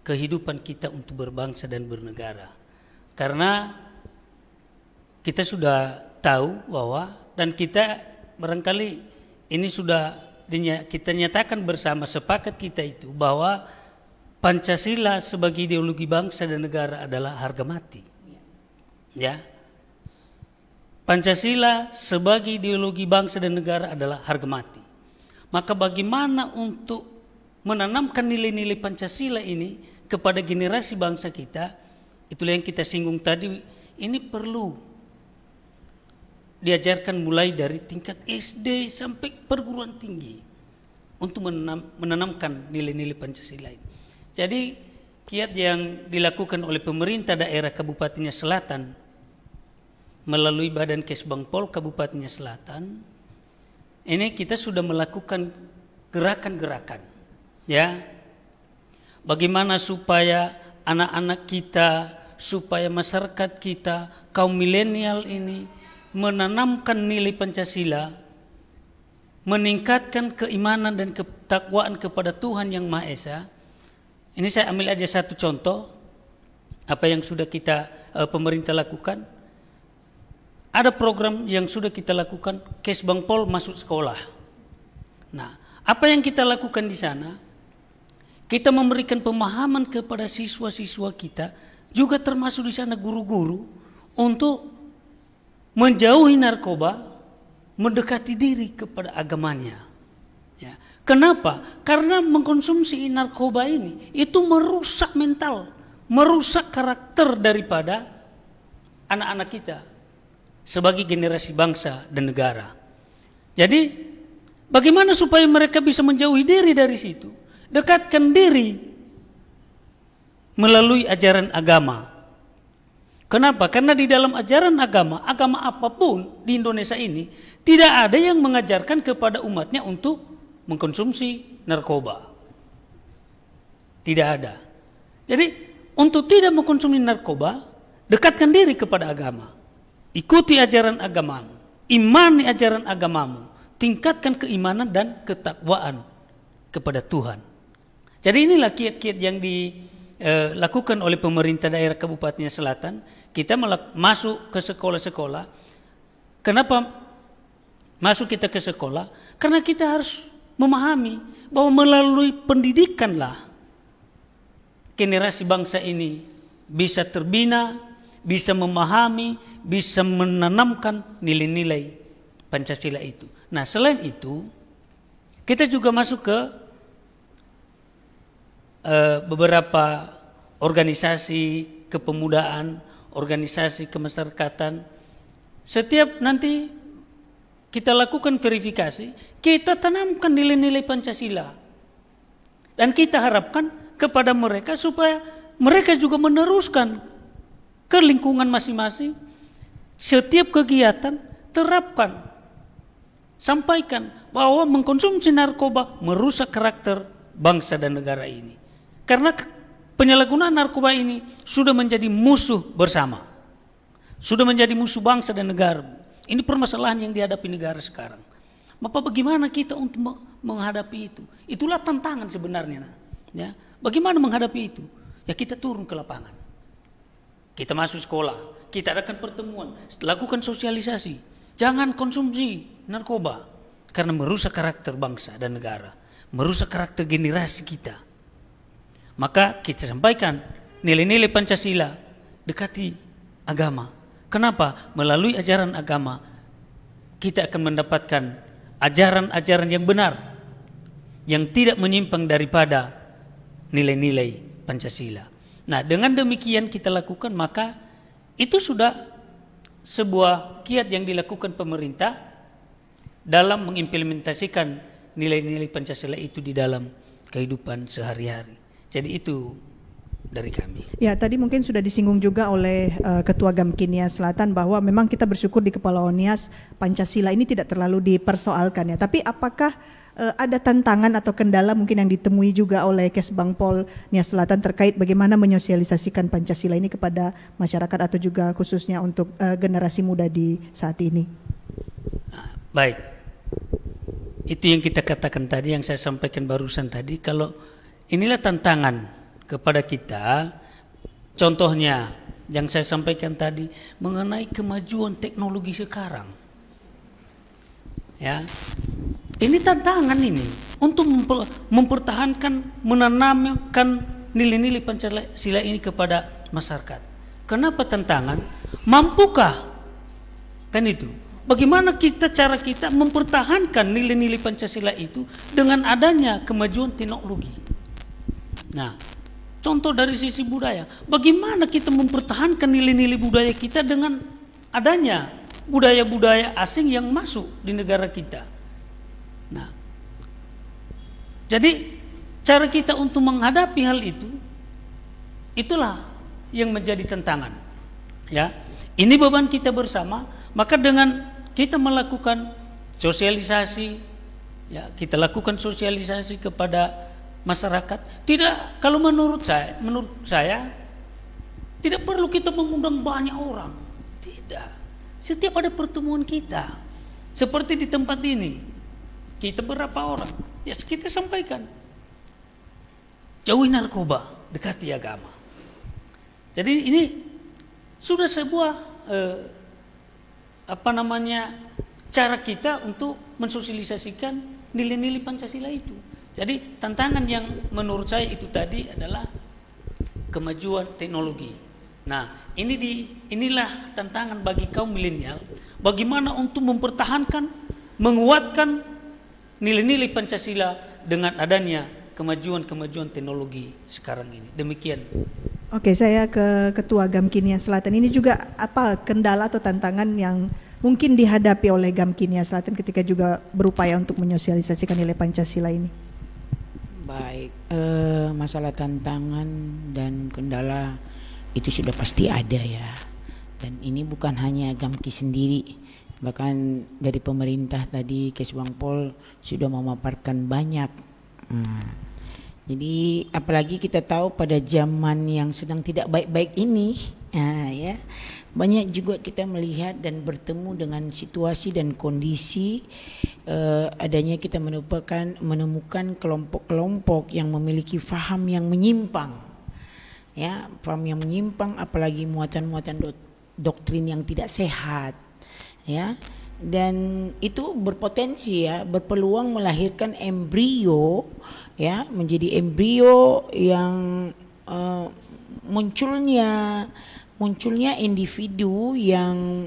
kehidupan kita untuk berbangsa dan bernegara. Karena kita sudah tahu bahwa, dan kita barangkali ini sudah kita nyatakan bersama, sepakat kita itu, bahwa Pancasila sebagai ideologi bangsa dan negara adalah harga mati. Ya, Pancasila sebagai ideologi bangsa dan negara adalah harga mati. Maka bagaimana untuk menanamkan nilai-nilai Pancasila ini kepada generasi bangsa kita, itulah yang kita singgung tadi, ini perlu diajarkan mulai dari tingkat SD sampai perguruan tinggi untuk menanamkan nilai-nilai Pancasila ini. Jadi kiat yang dilakukan oleh pemerintah daerah Kabupaten Nia Selatan melalui Badan Kesbangpol Kabupaten Nia Selatan, ini kita sudah melakukan gerakan-gerakan, ya, bagaimana supaya anak-anak kita, supaya masyarakat kita, kaum milenial ini menanamkan nilai Pancasila, meningkatkan keimanan dan ketakwaan kepada Tuhan Yang Maha Esa. Ini saya ambil aja satu contoh apa yang sudah kita pemerintah lakukan. Ada program yang sudah kita lakukan, Kesbangpol masuk sekolah. Nah, apa yang kita lakukan di sana? Kita memberikan pemahaman kepada siswa-siswa kita, juga termasuk di sana guru-guru, untuk menjauhi narkoba, mendekati diri kepada agamanya. Ya. Kenapa? Karena mengkonsumsi narkoba ini itu merusak mental, merusak karakter daripada anak-anak kita sebagai generasi bangsa dan negara. Jadi bagaimana supaya mereka bisa menjauhi diri dari situ? Dekatkan diri melalui ajaran agama. Kenapa? Karena di dalam ajaran agama apapun di Indonesia ini tidak ada yang mengajarkan kepada umatnya untuk mengkonsumsi narkoba. Tidak ada. Jadi untuk tidak mengkonsumsi narkoba, dekatkan diri kepada agama. Ikuti ajaran agamamu, imani ajaran agamamu, tingkatkan keimanan dan ketakwaan kepada Tuhan. Jadi inilah kiat-kiat yang dilakukan oleh pemerintah daerah Kabupaten Selatan. Kita masuk ke sekolah-sekolah. Kenapa masuk kita ke sekolah? Karena kita harus memahami bahwa melalui pendidikanlah generasi bangsa ini bisa terbina, bisa memahami, bisa menanamkan nilai-nilai Pancasila itu. Nah, selain itu, kita juga masuk ke beberapa organisasi kepemudaan, organisasi kemasyarakatan. Setiap nanti kita lakukan verifikasi, kita tanamkan nilai-nilai Pancasila. Dan kita harapkan kepada mereka supaya mereka juga meneruskan ke lingkungan masing-masing. Setiap kegiatan terapkan, sampaikan bahwa mengkonsumsi narkoba merusak karakter bangsa dan negara ini. Karena penyalahgunaan narkoba ini sudah menjadi musuh bersama, sudah menjadi musuh bangsa dan negara. Ini permasalahan yang dihadapi negara sekarang. Maka bagaimana kita untuk menghadapi itu? Itulah tantangan sebenarnya. Ya, bagaimana menghadapi itu? Ya kita turun ke lapangan. Kita masuk sekolah, kita adakan pertemuan, lakukan sosialisasi. Jangan konsumsi narkoba karena merusak karakter bangsa dan negara, merusak karakter generasi kita. Maka kita sampaikan nilai-nilai Pancasila, dekati agama. Kenapa? Melalui ajaran agama kita akan mendapatkan ajaran-ajaran yang benar, yang tidak menyimpang daripada nilai-nilai Pancasila. Nah, dengan demikian kita lakukan, maka itu sudah sebuah kiat yang dilakukan pemerintah dalam mengimplementasikan nilai-nilai Pancasila itu di dalam kehidupan sehari-hari. Jadi itu dari kami. Ya, tadi mungkin sudah disinggung juga oleh Ketua Gamkin Nias Selatan bahwa memang kita bersyukur di Kepulauan Nias Pancasila ini tidak terlalu dipersoalkan ya. Tapi apakah ada tantangan atau kendala mungkin yang ditemui juga oleh Kesbangpol Nias Selatan terkait bagaimana menyosialisasikan Pancasila ini kepada masyarakat atau juga khususnya untuk generasi muda di saat ini? Baik, itu yang kita katakan tadi, yang saya sampaikan barusan tadi. Kalau inilah tantangan kepada kita, contohnya yang saya sampaikan tadi mengenai kemajuan teknologi sekarang. Ya, ini tantangan ini untuk mempertahankan, menanamkan nilai-nilai Pancasila ini kepada masyarakat. Kenapa tantangan? Mampukah? Kan itu. Bagaimana cara kita mempertahankan nilai-nilai Pancasila itu dengan adanya kemajuan teknologi. Nah, contoh dari sisi budaya, bagaimana kita mempertahankan nilai-nilai budaya kita dengan adanya budaya-budaya asing yang masuk di negara kita. Nah, jadi cara kita untuk menghadapi hal itu, itulah yang menjadi tantangan. Ya, ini beban kita bersama. Maka dengan kita melakukan sosialisasi, ya kita lakukan sosialisasi kepada masyarakat. Tidak, kalau menurut saya tidak perlu kita mengundang banyak orang. Tidak. Setiap ada pertemuan kita, seperti di tempat ini, kita berapa orang, ya kita sampaikan. Jauhi narkoba, dekati agama. Jadi ini sudah sebuah cara kita untuk mensosialisasikan nilai-nilai Pancasila itu. Jadi tantangan yang menurut saya itu tadi adalah kemajuan teknologi. Nah, inilah tantangan bagi kaum milenial, bagaimana untuk mempertahankan, menguatkan nilai-nilai Pancasila dengan adanya kemajuan teknologi sekarang ini. Demikian. Oke, saya ke Ketua Gamkin Nias Selatan. Ini juga apa kendala atau tantangan yang mungkin dihadapi oleh Gamkin Nias Selatan ketika juga berupaya untuk menyosialisasikan nilai Pancasila ini? Baik, masalah tantangan dan kendala itu sudah pasti ada ya. Dan ini bukan hanya Gamki sendiri, bahkan dari pemerintah tadi Kesbangpol sudah memaparkan banyak. Jadi apalagi kita tahu pada zaman yang sedang tidak baik-baik ini, ya, banyak juga kita melihat dan bertemu dengan situasi dan kondisi adanya kita menemukan kelompok-kelompok yang memiliki faham yang menyimpang, ya, faham yang menyimpang, apalagi muatan-muatan doktrin yang tidak sehat, ya, dan itu berpotensi, ya, berpeluang melahirkan embrio, ya, menjadi embrio yang munculnya individu yang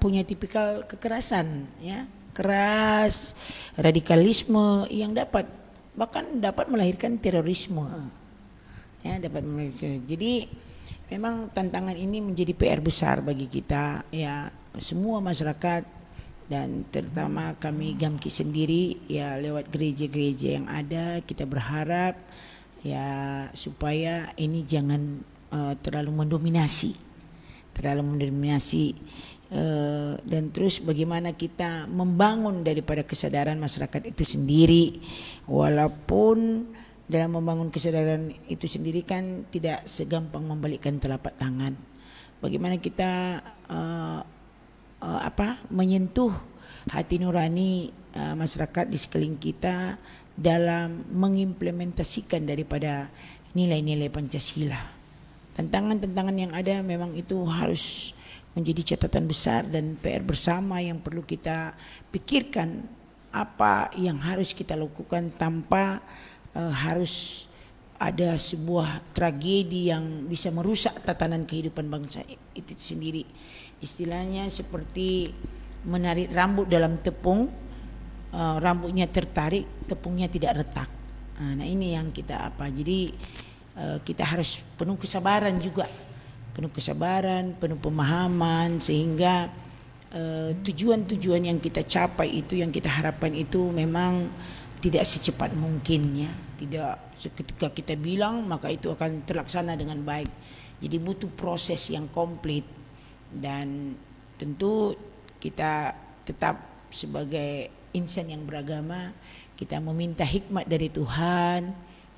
punya tipikal kekerasan, ya, keras, radikalisme yang bahkan dapat melahirkan terorisme, ya, dapat melahirkan. Jadi memang tantangan ini menjadi PR besar bagi kita, ya, semua masyarakat, dan terutama kami GAMKI sendiri, ya, lewat gereja-gereja yang ada, kita berharap, ya, supaya ini jangan terlalu mendominasi, dan terus bagaimana kita membangun daripada kesadaran masyarakat itu sendiri, walaupun dalam membangun kesadaran itu sendiri kan tidak segampang membalikkan telapak tangan. Bagaimana kita menyentuh hati nurani masyarakat di sekeliling kita dalam mengimplementasikan daripada nilai-nilai Pancasila. Tantangan-tantangan yang ada memang itu harus menjadi catatan besar dan PR bersama yang perlu kita pikirkan apa yang harus kita lakukan tanpa harus ada sebuah tragedi yang bisa merusak tatanan kehidupan bangsa itu sendiri. Istilahnya seperti menarik rambut dalam tepung, rambutnya tertarik, tepungnya tidak retak. Nah ini yang kita jadi kita harus penuh kesabaran juga, penuh pemahaman, sehingga tujuan-tujuan yang kita capai itu, yang kita harapkan itu memang tidak secepat mungkin, ya, tidak seketika kita bilang maka itu akan terlaksana dengan baik. Jadi butuh proses yang komplit, dan tentu kita tetap sebagai insan yang beragama, kita meminta hikmat dari Tuhan,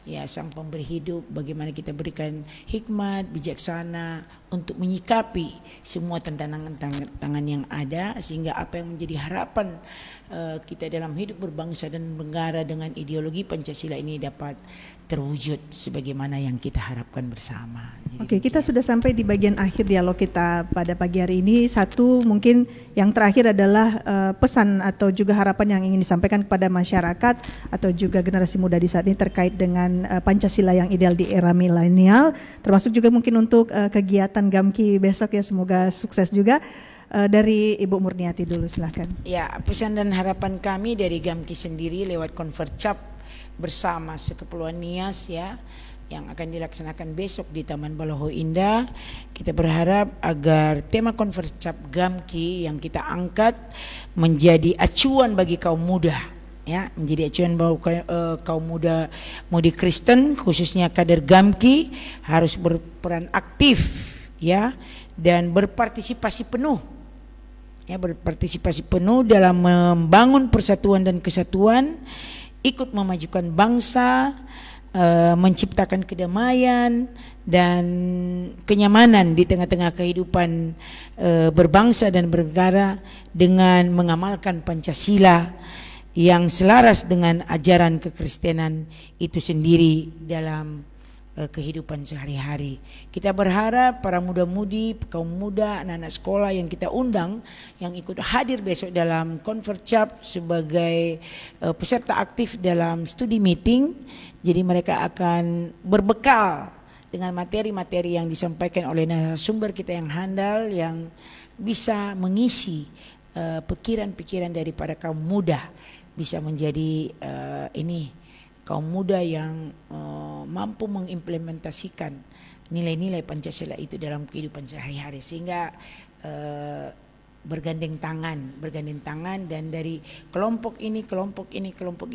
ya, Sang Pemberi hidup, bagaimana kita berikan hikmat bijaksana untuk menyikapi semua tantangan yang ada, sehingga apa yang menjadi harapan kita dalam hidup berbangsa dan bernegara dengan ideologi Pancasila ini dapat terwujud sebagaimana yang kita harapkan bersama. Oke, kita sudah sampai di bagian akhir dialog kita pada pagi hari ini. Satu, mungkin yang terakhir adalah pesan atau juga harapan yang ingin disampaikan kepada masyarakat atau juga generasi muda di saat ini terkait dengan Pancasila yang ideal di era milenial, termasuk juga mungkin untuk kegiatan GAMKI besok, ya, semoga sukses juga. Dari Ibu Murniati dulu, silahkan. Ya, pesan dan harapan kami dari GAMKI sendiri lewat Konvercap bersama Sekepulauan Nias, ya, yang akan dilaksanakan besok di Taman Baloho Indah. Kita berharap agar tema Konvercap GAMKI yang kita angkat menjadi acuan bagi kaum muda, ya, menjadi acuan bagi kaum muda mudi Kristen, khususnya kader GAMKI harus berperan aktif, ya, dan berpartisipasi penuh, ya, berpartisipasi penuh dalam membangun persatuan dan kesatuan, ikut memajukan bangsa, menciptakan kedamaian dan kenyamanan di tengah-tengah kehidupan berbangsa dan bernegara dengan mengamalkan Pancasila yang selaras dengan ajaran kekristenan itu sendiri dalam kehidupan sehari-hari. Kita berharap para muda-mudi, kaum muda, anak-anak sekolah yang kita undang yang ikut hadir besok dalam Konvercap sebagai peserta aktif dalam studi meeting. Jadi mereka akan berbekal dengan materi-materi yang disampaikan oleh narasumber kita yang handal, yang bisa mengisi pikiran-pikiran daripada kaum muda, bisa menjadi kaum muda yang mampu mengimplementasikan nilai-nilai Pancasila itu dalam kehidupan sehari-hari, sehingga bergandeng tangan, dan dari kelompok ini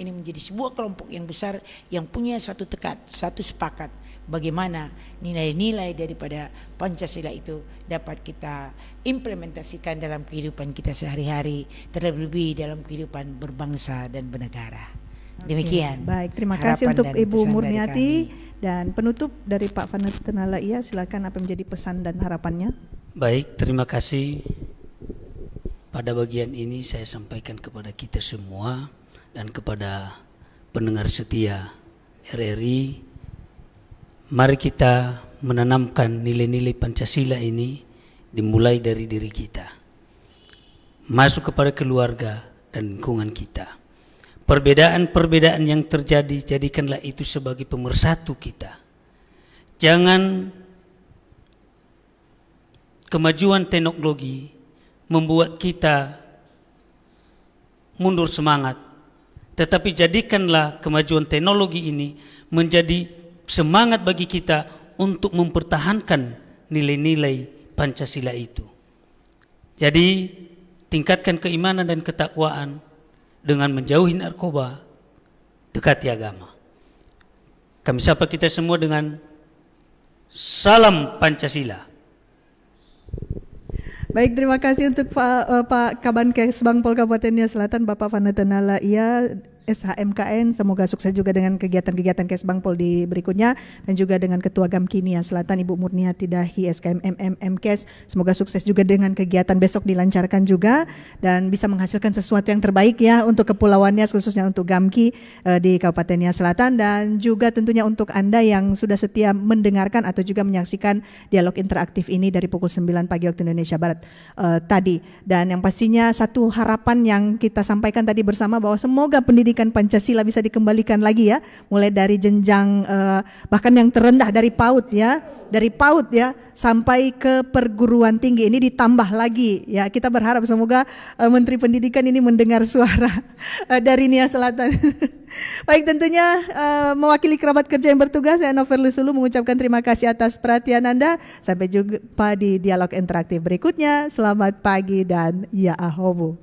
menjadi sebuah kelompok yang besar yang punya satu tekad, satu sepakat bagaimana nilai-nilai daripada Pancasila itu dapat kita implementasikan dalam kehidupan kita sehari-hari, terlebih dalam kehidupan berbangsa dan bernegara. Demikian. Baik, terima kasih harapan untuk dan Ibu pesan dari Murniati. kami. Dan penutup dari Pak Vanathan Alaia, silakan apa menjadi pesan dan harapannya. Baik, terima kasih. Pada bagian ini saya sampaikan kepada kita semua dan kepada pendengar setia RRI, mari kita menanamkan nilai-nilai Pancasila ini dimulai dari diri kita, masuk kepada keluarga dan lingkungan kita. Perbedaan-perbedaan yang terjadi, jadikanlah itu sebagai pemersatu kita. Jangan kemajuan teknologi membuat kita mundur semangat, tetapi jadikanlah kemajuan teknologi ini menjadi semangat bagi kita untuk mempertahankan nilai-nilai Pancasila itu. Jadi tingkatkan keimanan dan ketakwaan dengan menjauhi narkoba, dekati agama. Kami sapa kita semua dengan salam Pancasila. Baik, terima kasih untuk Pak Kabankes Bangpol Kabupaten Nia Selatan, Bapak Vanathan Alaia, SHMKN. Semoga sukses juga dengan kegiatan-kegiatan Kesbangpol di berikutnya, dan juga dengan Ketua Gamki Nia Selatan Ibu Murniati Dahi SKM MKes. Semoga sukses juga dengan kegiatan besok, dilancarkan juga dan bisa menghasilkan sesuatu yang terbaik ya untuk kepulauannya, khususnya untuk Gamki di Kabupaten Nia Selatan, dan juga tentunya untuk Anda yang sudah setia mendengarkan atau juga menyaksikan dialog interaktif ini dari pukul 9 pagi waktu Indonesia Barat tadi. Dan yang pastinya satu harapan yang kita sampaikan tadi bersama, bahwa semoga pendidikan Pancasila bisa dikembalikan lagi ya, mulai dari jenjang bahkan yang terendah dari PAUD ya, sampai ke perguruan tinggi ini ditambah lagi ya. Kita berharap semoga Menteri Pendidikan ini mendengar suara dari Nia Selatan. Baik, tentunya mewakili kerabat kerja yang bertugas, saya Noverlis Hulu mengucapkan terima kasih atas perhatian Anda. Sampai jumpa di dialog interaktif berikutnya. Selamat pagi dan ya ahobo.